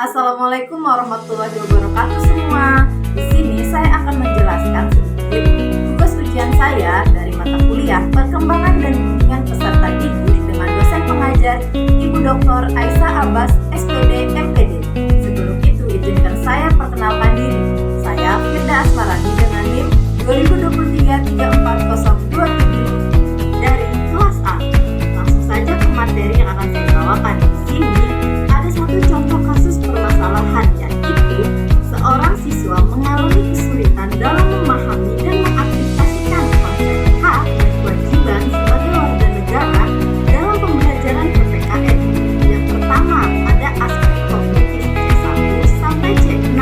Assalamualaikum warahmatullahi wabarakatuh semua. Di sini saya akan menjelaskan sedikit tugas ujian saya dari mata kuliah Perkembangan dan Bimbingan Peserta Didik dengan dosen pengajar Ibu Dr. Aisyah Abbas, SPD, MPD. Sebelum itu, izinkan saya perkenalkan diri. Saya Firda Asmarani dengan NIM 2023-34027 dari kelas A. Langsung saja ke materi yang akan saya bawakan. Di sini ada satu contoh kasus permasalahan, yaitu seorang siswa mengalami kesulitan dalam memahami dan mengaplikasikan konsep hak dan kewajiban sebagai warga negara dalam pembelajaran PPKN. Yang pertama, ada aspek kognitif C1 sampai C6.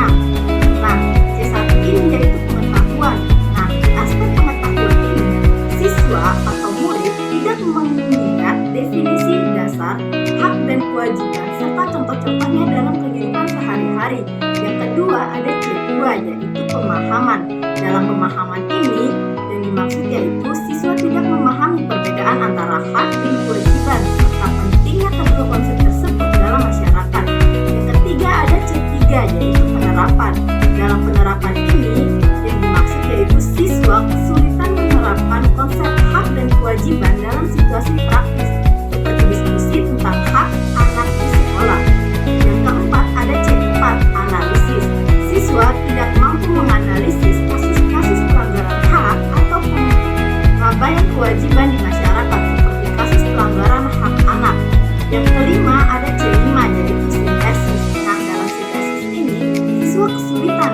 Nah, C1 ini yaitu pengetahuan. Nah, di aspek pengetahuan ini, siswa atau murid tidak mengingat definisi dasar hak dan kewajiban serta contoh-contohnya dalam kehidupan sehari-hari. Yang kedua, ada C2 yaitu pemahaman. Dalam pemahaman ini yang dimaksud yaitu siswa tidak memahami perbedaan antara hak dan kewajiban serta pentingnya kedua konsep tersebut dalam masyarakat. Yang ketiga, ada C3 yaitu penerapan. Dalam penerapan ini yang dimaksud yaitu siswa kesulitan menerapkan konsep hak dan kewajiban dalam situasi praktis seperti diskusi tentang hak anak di sekolah. Yang keempat, ada C4 analisis. Siswa tidak mampu menganalisis kasus-kasus pelanggaran hak atau pengabaian kewajiban di masyarakat seperti kasus pelanggaran hak anak. Yang kelima, ada C5 yaitu sintesis. Nah, dalam sintesis ini siswa kesulitan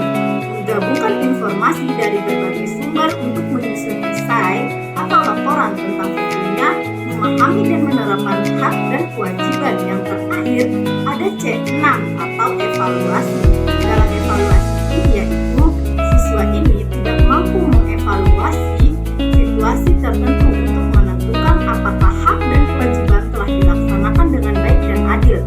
menggabungkan informasi dari berbagai sumber untuk menyusun esai atau laporan tentang pentingnya memahami dan menerapkan hak dan kewajiban. Yang terakhir, ada C6 atau evaluasi. Dalam evaluasi ini yaitu siswa ini tidak mampu mengevaluasi situasi tertentu untuk menentukan apakah hak dan kewajiban telah dilaksanakan dengan baik dan adil.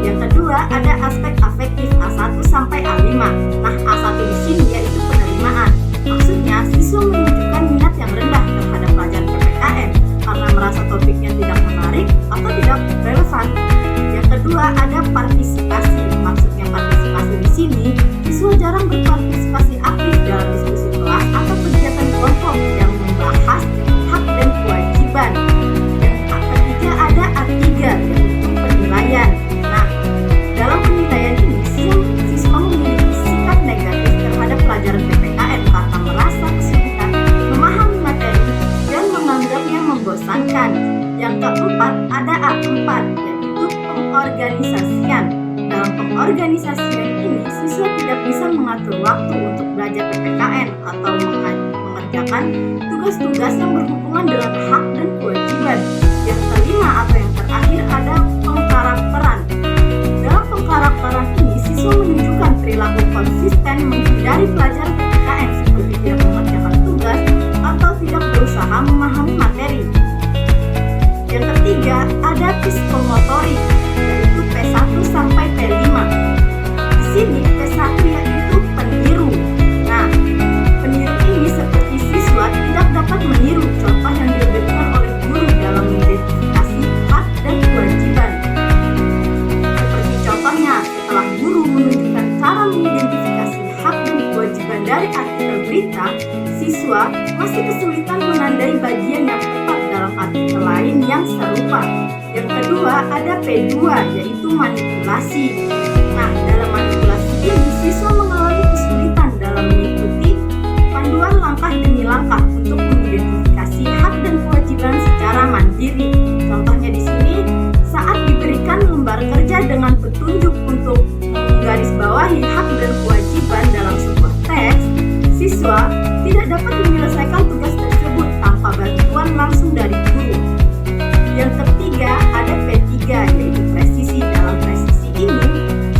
Yang kedua, ada aspek afektif A1 sampai A5. Nah, A1 di sini yaitu penerimaan. Maksudnya, siswa menunjukkan minat yang rendah terhadap pelajaran PPKN karena merasa topiknya tidak menarik atau tidak relevan. Yang kedua, ada partisipasi. Maksudnya partisipasi di sini, siswa jarang berpartisipasi aktif dalam diskusi kelas atau kegiatan kelompok yang membahas hak dan kewajiban. Yang ketiga, ada A3 yaitu penilaian. Nah, dalam penilaian ini siswa memiliki sikap negatif terhadap pelajaran PPKN karena merasa kesulitan memahami materi dan menganggapnya membosankan. Yang keempat, ada A4 yaitu pengorganisasian. Dalam pengorganisasian ini siswa tidak bisa mengatur waktu untuk belajar PPKN atau mengerjakan tugas-tugas yang berhubungan dengan hak dan kewajiban. Yang kelima atau yang terakhir, ada pengkarakteran. Dalam pengkarakteran ini siswa menunjukkan perilaku konsisten menghindari pelajaran PPKN seperti tidak mengerjakan tugas atau tidak berusaha memahami materi. Yang ketiga, ada psikomotorik yaitu P1 sampai P5. Di sini P1 yaitu peniru. Nah, peniru ini seperti siswa tidak dapat meniru contoh yang diberikan oleh guru dalam mengidentifikasi hak dan kewajiban. Seperti contohnya, setelah guru menunjukkan cara mengidentifikasi hak dan kewajiban dari artikel berita, siswa masih kesulitan menandai bagian yang tepat dalam artikel lain yang serupa. Yang kedua, ada P2 yaitu manipulasi. Nah, dalam manipulasi ini siswa mengalami kesulitan dalam mengikuti panduan langkah demi langkah untuk mengidentifikasi hak dan kewajiban secara mandiri. Contohnya di sini, saat diberikan lembar kerja dengan petunjuk untuk menggarisbawahi hak dan kewajiban dalam sebuah teks, siswa tidak dapat menyelesaikan tugas tersebut tanpa bantuan langsung dari guru. Yang ketiga, ada P3 yaitu presisi. Dalam presisi ini,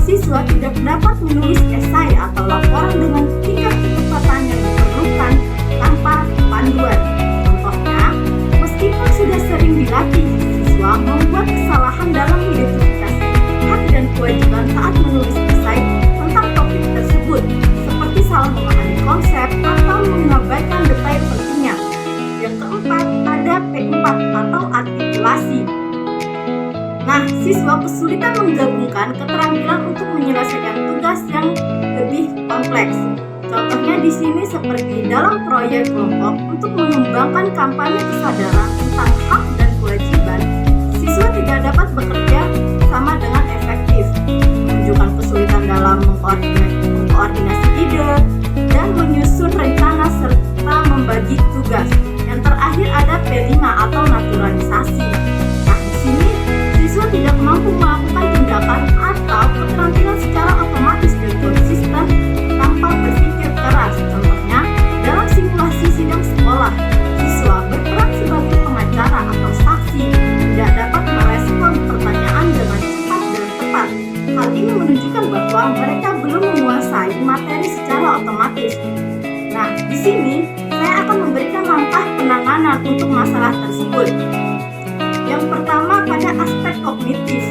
siswa tidak dapat menulis esai atau laporan dengan tingkat kecepatan yang diperlukan tanpa panduan. Contohnya, meskipun sudah sering dilatih, siswa membuat kesalahan dalam identifikasi hak dan kewajiban saat menulis esai tentang topik tersebut, seperti salah memahami konsep atau mengabaikan detail pentingnya. Yang keempat, ada P4 atau artikulasi. Nah, siswa kesulitan menggabungkan keterampilan untuk menyelesaikan tugas yang lebih kompleks. Contohnya di sini seperti dalam proyek kelompok untuk mengembangkan kampanye kesadaran tentang hak dan kewajiban, siswa tidak dapat bekerja sama dengan efektif, menunjukkan kesulitan dalam mengkoordinasi ide, dan menyusun rencana serta membagi tugas. Yang terakhir ada P5 atau naturalisasi. Nah, di sini siswa tidak mampu melakukan tindakan atau keterampilan secara otomatis dan konsisten tanpa berpikir keras. Contohnya, dalam simulasi sidang sekolah, siswa berperan sebagai pengacara atau saksi tidak dapat merespon pertanyaan dengan cepat dan tepat. Hal ini menunjukkan bahwa mereka belum menguasai materi secara otomatis. Nah, di sini saya akan memberikan langkah penanganan untuk masalah tersebut. Yang pertama pada aspek kognitif,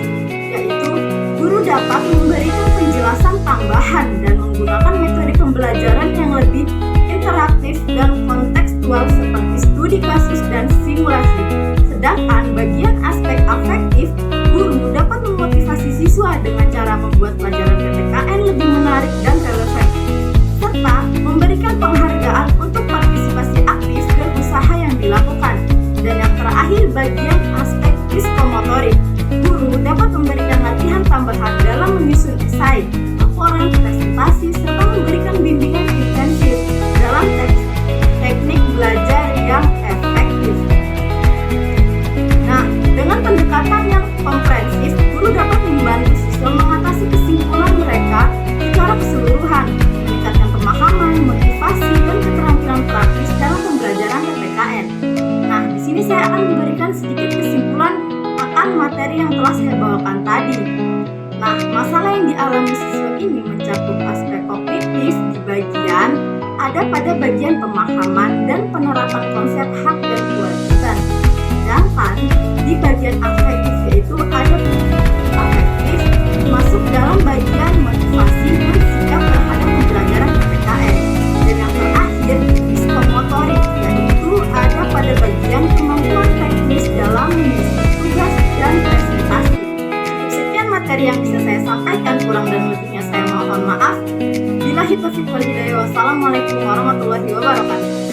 yaitu guru dapat memberikan penjelasan tambahan dan menggunakan metode pembelajaran yang lebih interaktif dan kontekstual seperti studi kasus dan simulasi. Sedangkan bagian aspek afektif, guru dapat memotivasi siswa dengan cara membuat pelajaran PPKN lebih menarik dan relevan, serta memberikan penghargaan untuk partisipasi aktif dan usaha yang dilakukan. Dan yang terakhir bagian aspek psikomotorik, guru dapat memberikan latihan tambahan dalam menyusun esai, laporan, presentasi, serta memberikan bimbingan intensif dalam teknik belajar yang efektif. Nah, dengan pendekatan yang komprehensif, guru dapat membantu siswa mengatasi kesimpulan mereka secara keseluruhan, meningkatkan pemahaman, motivasi, dan keterampilan praktis dalam pembelajaran PPKN. Nah, di sini saya akan memberikan sedikit kesimpulan akan materi yang telah saya bawakan tadi. Nah, masalah yang dialami siswa ini mencakup aspek kognitif di bagian ada pada bagian pemahaman dan penerapan konsep hak dan kewajiban. Sedangkan di bagian afektif yaitu ada afektif masuk dalam bagian motivasi dan sikap terhadap pembelajaran PPKN. Dan yang terakhir psikomotorik yaitu ada pada bagian kemampuan teknis dalam menyusun tugas dan presentasi. Sekian materi yang bisa saya sampaikan, kurang dan lebihnya saya mohon maaf. Billahi taufiq wal hidayah. Wassalamualaikum warahmatullahi wabarakatuh.